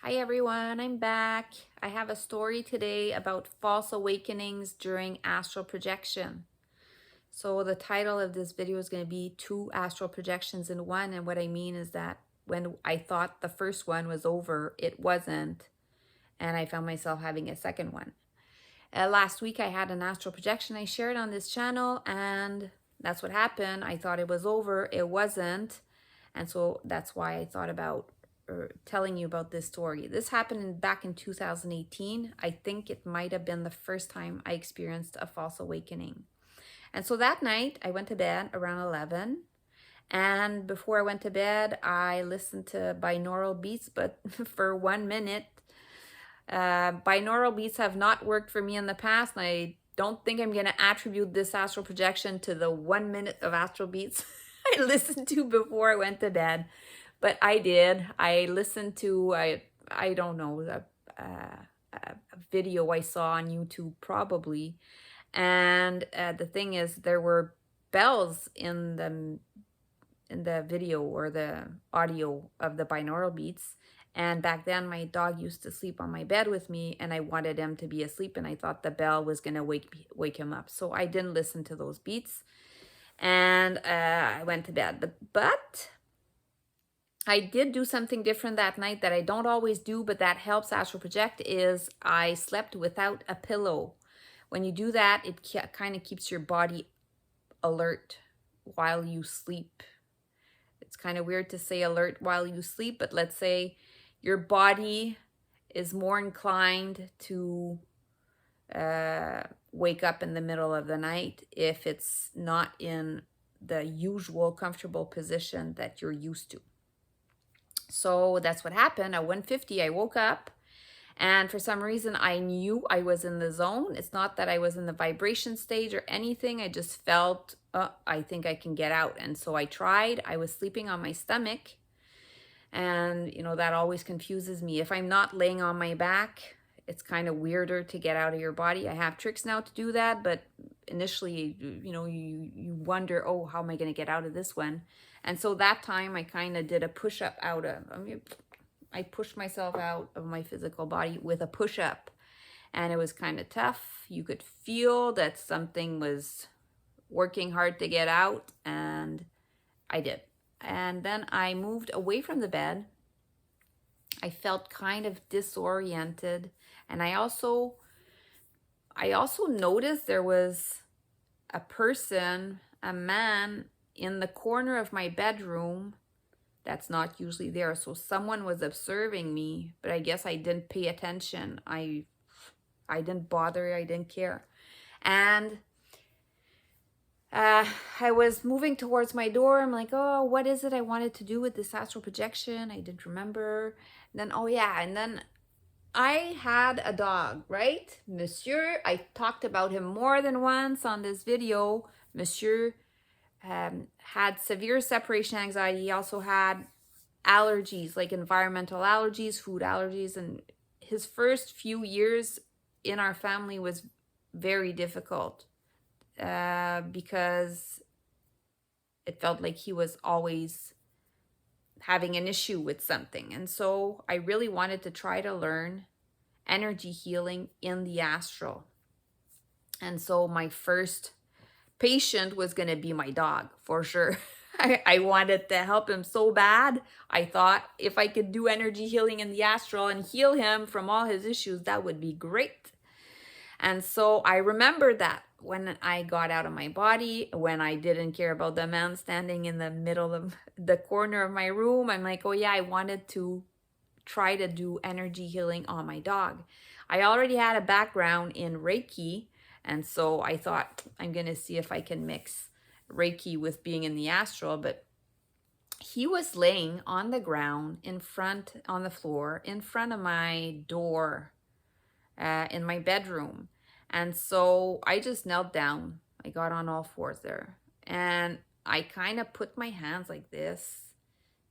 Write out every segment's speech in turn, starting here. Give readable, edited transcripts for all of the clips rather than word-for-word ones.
Hi everyone, I'm back. I have a story today about false awakenings during astral projection. So the title of this video is going to be two astral projections in one, and what I mean is that when I thought the first one was over, it wasn't, and I found myself having a second one. Last week I had an astral projection I shared on this channel, and that's what happened. I thought it was over, it wasn't, and so that's why I thought about telling you about this story. This happened back in 2018. I think it might have been the first time I experienced a false awakening. And so that night I went to bed around 11. And before I went to bed, I listened to binaural beats, but for 1 minute. Binaural beats have not worked for me in the past, and I don't think I'm going to attribute this astral projection to the 1 minute of astral beats I listened to before I went to bed. But I did. I listened to, I don't know, a video I saw on YouTube probably. And the thing is, there were bells in the video or the audio of the binaural beats. And back then, my dog used to sleep on my bed with me, and I wanted him to be asleep, and I thought the bell was going to wake him up. So I didn't listen to those beats, and I went to bed. But I did do something different that night that I don't always do, but that helps astral project, is I slept without a pillow. When you do that, it kind of keeps your body alert while you sleep. It's kind of weird to say alert while you sleep, but let's say your body is more inclined to wake up in the middle of the night if it's not in the usual comfortable position that you're used to. So that's what happened. At 1:50, I woke up, and for some reason, I knew I was in the zone. It's not that I was in the vibration stage or anything. I just felt, I think I can get out. And so I tried. I was sleeping on my stomach. And, that always confuses me. If I'm not laying on my back, it's kind of weirder to get out of your body. I have tricks now to do that. But initially, you wonder, oh, how am I going to get out of this one? And so that time I kind of did a push-up I pushed myself out of my physical body with a push-up, and it was kind of tough. You could feel that something was working hard to get out, and I did. And then I moved away from the bed. I felt kind of disoriented, and I also noticed there was a man in the corner of my bedroom that's not usually there. So someone was observing me, but I guess I didn't pay attention. I didn't bother. I didn't care. And I was moving towards my door. I'm like, oh, what is it I wanted to do with this astral projection? I didn't remember. And then, oh yeah, and then I had a dog, right? Monsieur, I talked about him more than once on this video. Monsieur had severe separation anxiety. He also had allergies, like environmental allergies, food allergies, and his first few years in our family was very difficult because it felt like he was always having an issue with something. And so I really wanted to try to learn energy healing in the astral. And so my first patient was going to be my dog, for sure. I wanted to help him so bad. I thought if I could do energy healing in the astral and heal him from all his issues, that would be great. And so I remember that when I got out of my body, when I didn't care about the man standing in the middle of the corner of my room, I'm like, oh yeah, I wanted to try to do energy healing on my dog. I already had a background in Reiki, and so I thought I'm going to see if I can mix Reiki with being in the astral. But he was laying on the ground on the floor in front of my door in my bedroom. And so I just knelt down. I got on all fours there. And I kind of put my hands like this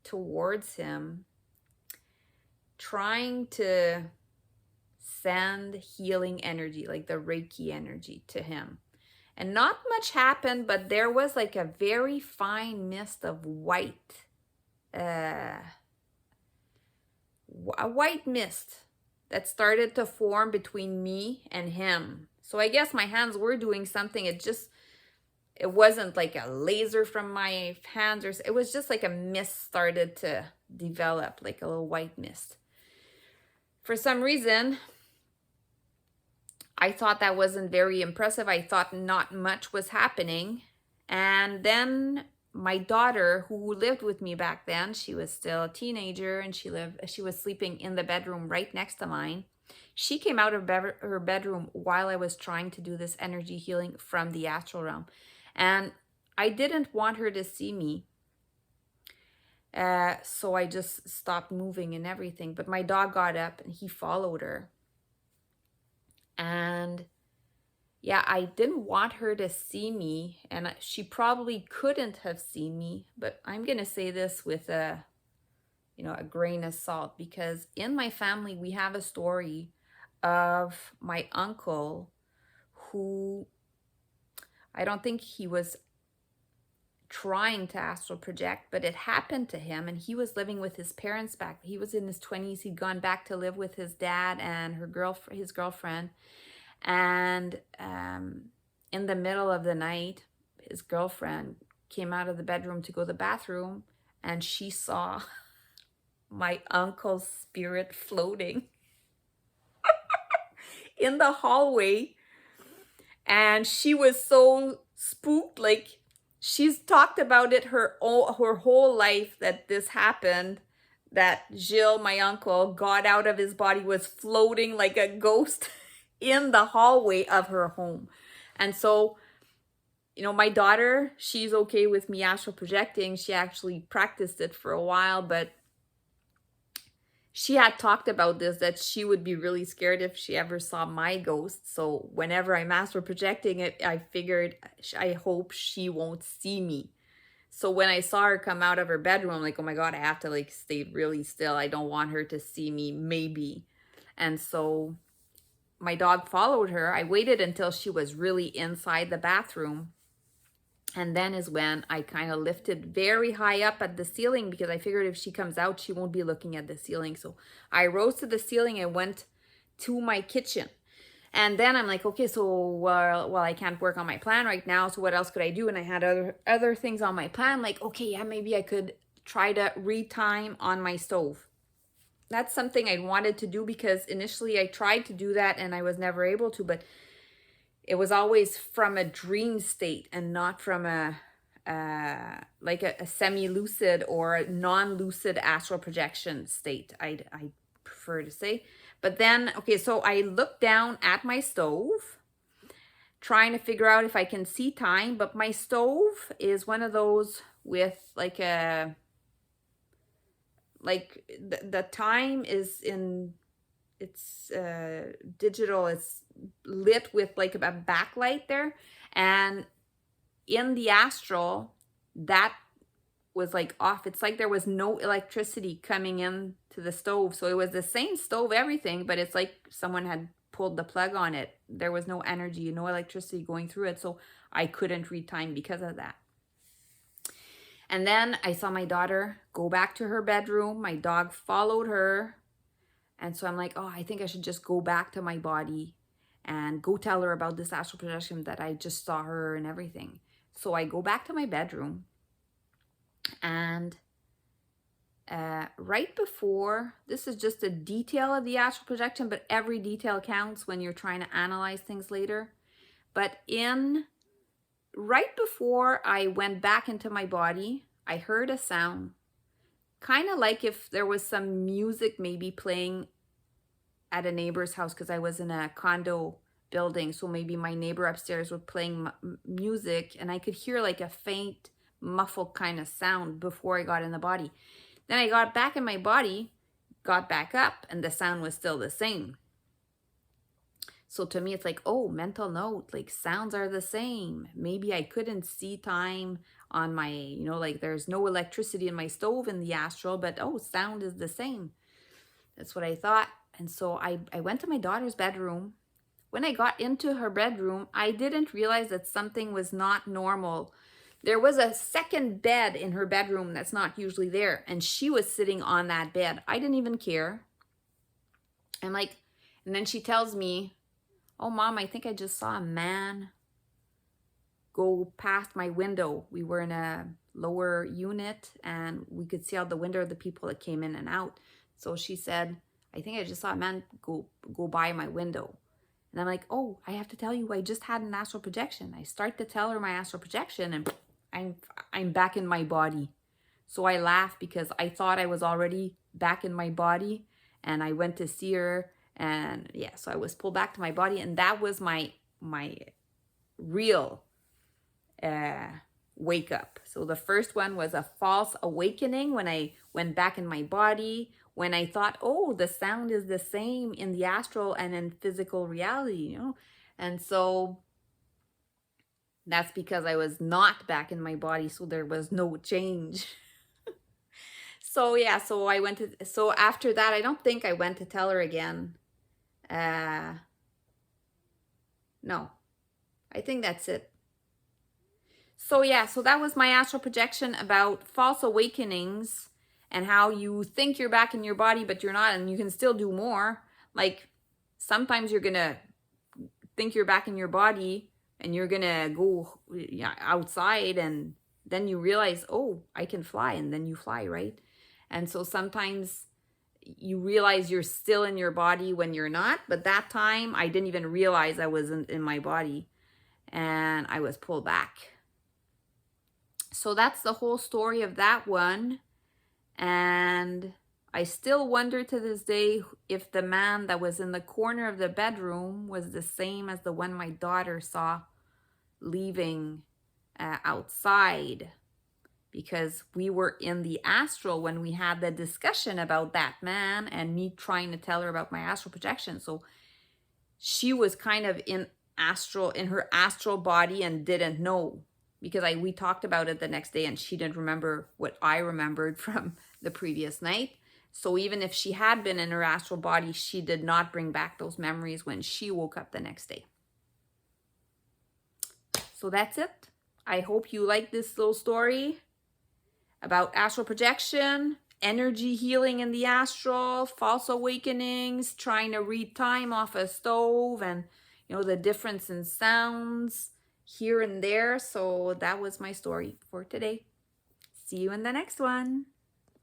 towards him, trying to send healing energy, like the Reiki energy, to him. And not much happened, but there was like a very fine mist of white a white mist that started to form between me and him. So I guess my hands were doing something. It wasn't like a laser from my hands, or it was just like a mist started to develop, like a little white mist. For some reason, I thought that wasn't very impressive. I thought not much was happening. And then my daughter, who lived with me back then, she was still a teenager, and she was sleeping in the bedroom right next to mine. She came out of her bedroom while I was trying to do this energy healing from the astral realm. And I didn't want her to see me. So I just stopped moving and everything. But my dog got up and he followed her. And yeah, I didn't want her to see me, and she probably couldn't have seen me, but I'm going to say this with a grain of salt, because in my family we have a story of my uncle who, I don't think he was trying to astral project, but it happened to him, and he was living with his parents back. He was in his 20s. He'd gone back to live with his dad and his girlfriend. And in the middle of the night, his girlfriend came out of the bedroom to go to the bathroom, and she saw my uncle's spirit floating in the hallway. And she was so spooked. Like, she's talked about it her whole life, that this happened, that Gilles, my uncle, got out of his body, was floating like a ghost in the hallway of her home. And so, my daughter, she's okay with me astral projecting. She actually practiced it for a while, but she had talked about this, that she would be really scared if she ever saw my ghost. So whenever I'm astral projecting it, I figured, I hope she won't see me. So when I saw her come out of her bedroom, I'm like, oh my God, I have to like stay really still. I don't want her to see me, maybe. And so my dog followed her. I waited until she was really inside the bathroom. And then is when I kind of lifted very high up at the ceiling, because I figured if she comes out, she won't be looking at the ceiling. So I rose to the ceiling and went to my kitchen. And then I'm like, okay, so well, I can't work on my plan right now. So what else could I do? And I had other things on my plan. Like, okay, yeah, maybe I could try to retime on my stove. That's something I wanted to do, because initially I tried to do that and I was never able to, but it was always from a dream state and not from a semi-lucid or a non-lucid astral projection state, I prefer to say. But then, okay, so I looked down at my stove, trying to figure out if I can see time, but my stove is one of those with like the time is in, it's digital, it's lit with like a backlight there, and in the astral that was like off. It's like there was no electricity coming in to the stove. So it was the same stove, everything, but it's like someone had pulled the plug on it. There was no energy, no electricity going through it, so I couldn't read time because of that. And then I saw my daughter go back to her bedroom. My dog followed her. And so I'm like, oh, I think I should just go back to my body and go tell her about this astral projection, that I just saw her and everything. So I go back to my bedroom, and right before, this is just a detail of the astral projection, but every detail counts when you're trying to analyze things later. But right before I went back into my body, I heard a sound, kind of like if there was some music maybe playing at a neighbor's house, because I was in a condo building. So maybe my neighbor upstairs was playing music, and I could hear like a faint, muffled kind of sound before I got in the body. Then I got back in my body, got back up, and the sound was still the same. So to me, it's like, oh, mental note, like sounds are the same. Maybe I couldn't see time on my, like there's no electricity in my stove in the astral, but oh, sound is the same. That's what I thought. And so I went to my daughter's bedroom. When I got into her bedroom, I didn't realize that something was not normal. There was a second bed in her bedroom that's not usually there, and she was sitting on that bed. I didn't even care. I'm like, and then she tells me, oh, Mom, I think I just saw a man go past my window. We were in a lower unit and we could see out the window of the people that came in and out. So she said, I think I just saw a man go by my window. And I'm like, oh, I have to tell you, I just had an astral projection. I start to tell her my astral projection and I'm back in my body. So I laughed because I thought I was already back in my body, and I went to see her, and yeah, so I was pulled back to my body, and that was my real uh wake up. So the first one was a false awakening when I went back in my body, when I thought, oh, the sound is the same in the astral and in physical reality. And so that's because I was not back in my body, so there was no change. So yeah, so after that, I don't think I went to tell her again. Uh no, I think that's it. So yeah, so that was my astral projection about false awakenings and how you think you're back in your body, but you're not, and you can still do more. Like sometimes you're gonna think you're back in your body and you're gonna go outside, and then you realize, oh, I can fly, and then you fly, right? And so sometimes you realize you're still in your body when you're not, but that time I didn't even realize I wasn't in my body and I was pulled back. So that's the whole story of that one. And I still wonder to this day if the man that was in the corner of the bedroom was the same as the one my daughter saw leaving outside, because we were in the astral when we had the discussion about that man and me trying to tell her about my astral projection. So she was kind of in her astral body and didn't know, because we talked about it the next day and she didn't remember what I remembered from the previous night. So even if she had been in her astral body, she did not bring back those memories when she woke up the next day. So that's it. I hope you like this little story about astral projection, energy healing in the astral, false awakenings, trying to read time off a stove, and the difference in sounds here and there. So that was my story for today. See you in the next one.